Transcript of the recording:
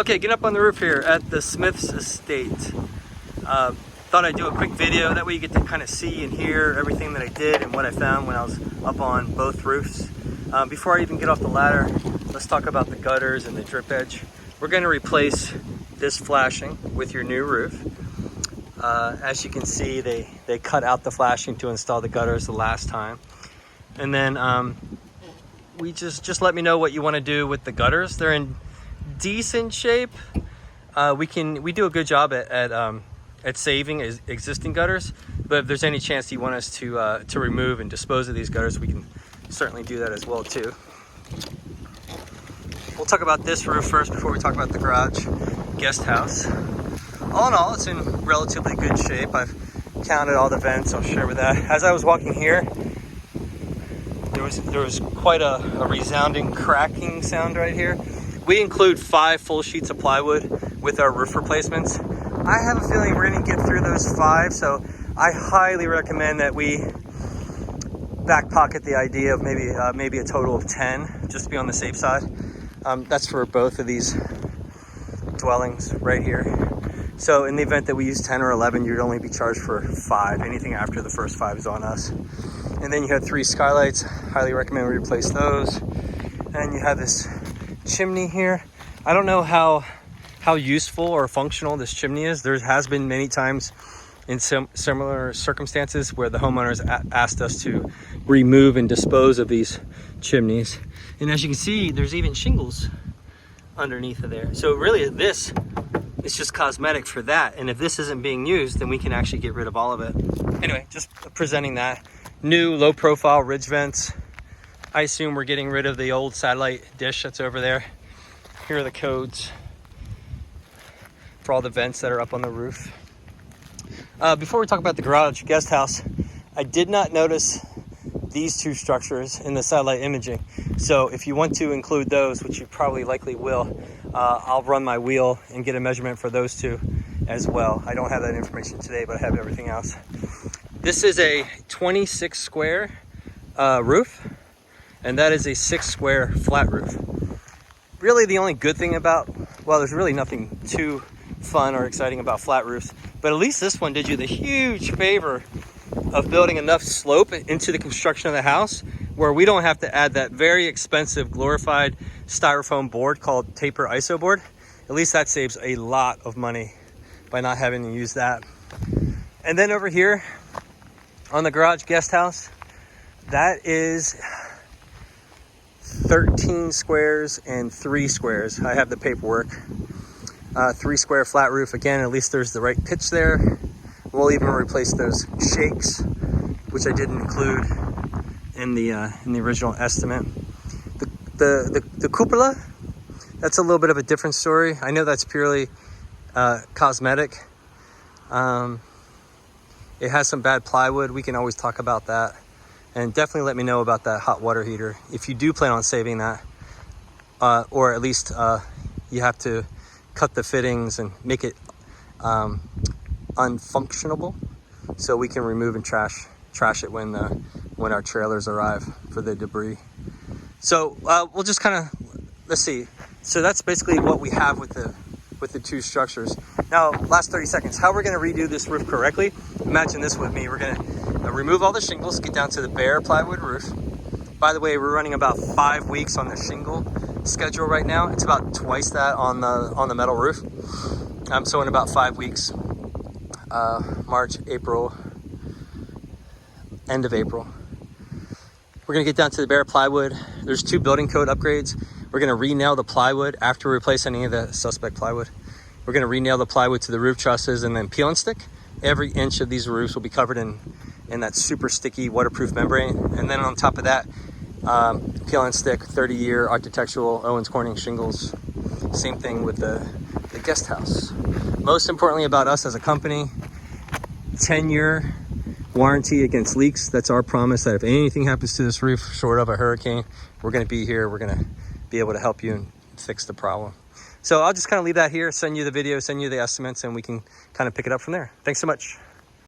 Okay, getting up on the roof here at the SMYTH's estate. Thought I'd do a quick video, that way you get to kind of see and hear everything that I did and what I found when I was up on both roofs. Before I even get off the ladder, let's talk about the gutters and the drip edge. We're going to replace this flashing with your new roof. As you can see, they cut out the flashing to install the gutters the last time. And then we just let me know what you want to do with the gutters. They're in decent shape. We do a good job at saving existing gutters, but if there's any chance you want us to remove and dispose of these gutters, we can certainly do that as well too. We'll talk about this roof first before we talk about the garage guest house. All in all, it's in relatively good shape. I've counted all the vents. I'll share with that. As I was walking here, there was quite a resounding cracking sound right here. We include 5 full sheets of plywood with our roof replacements. I have a feeling we're going to get through those 5, so I highly recommend that we back pocket the idea of maybe a total of 10, just to be on the safe side. That's for both of these dwellings right here. So in the event that we use 10 or 11, you'd only be charged for 5. Anything after the first 5 is on us. And then you have 3 skylights. Highly recommend we replace those. And you have this chimney here. I don't know how useful or functional this chimney is. There has been many times in similar circumstances where the homeowners asked us to remove and dispose of these chimneys. And as you can see, there's even shingles underneath of there. So really this is just cosmetic for that. And if this isn't being used, then we can actually get rid of all of it. Anyway, just presenting that. New low profile ridge vents. I assume we're getting rid of the old satellite dish that's over there. Here are the codes for all the vents that are up on the roof. Before we talk about the garage guest house, I did not notice these 2 structures in the satellite imaging. So if you want to include those, which you probably likely will, I'll run my wheel and get a measurement for those 2 as well. I don't have that information today, but I have everything else. This is a 26 square roof, and that is a 6 square flat roof. Really the only good thing about, well, there's really nothing too fun or exciting about flat roofs, but at least this one did you the huge favor of building enough slope into the construction of the house where we don't have to add that very expensive glorified styrofoam board called taper iso board. At least that saves a lot of money by not having to use that. And then over here on the garage guest house, that is 13 squares and 3 squares. I have the paperwork. 3 square flat roof. Again, at least there's the right pitch there. We'll even replace those shakes, which I didn't include in the original estimate. The cupola, that's a little bit of a different story. I know that's purely cosmetic. It has some bad plywood. We can always talk about that. And definitely let me know about that hot water heater if you do plan on saving that, or at least you have to cut the fittings and make it unfunctionable, so we can remove and trash it when our trailers arrive for the debris. So we'll just kind of, let's see. So that's basically what we have with the 2 structures. Now, last 30 seconds, how we're going to redo this roof correctly. Imagine this with me. We're going to remove all the shingles, get down to the bare plywood roof. By the way, we're running about 5 weeks on the shingle schedule right now. It's about twice that on the metal roof. So in about 5 weeks, March, April, end of April, we're gonna get down to the bare plywood. There's 2 building code upgrades. We're gonna re-nail the plywood after we replace any of the suspect plywood. We're gonna re-nail the plywood to the roof trusses and then peel and stick. Every inch of these roofs will be covered in that super sticky waterproof membrane. And then on top of that, peel and stick 30-year architectural Owens Corning shingles. Same thing with the guest house. Most importantly about us as a company, 10-year warranty against leaks. That's our promise, that if anything happens to this roof short of a hurricane, we're going to be here. We're going to be able to help you and fix the problem. So I'll just kind of leave that here, send you the video, send you the estimates, and we can kind of pick it up from there. Thanks so much.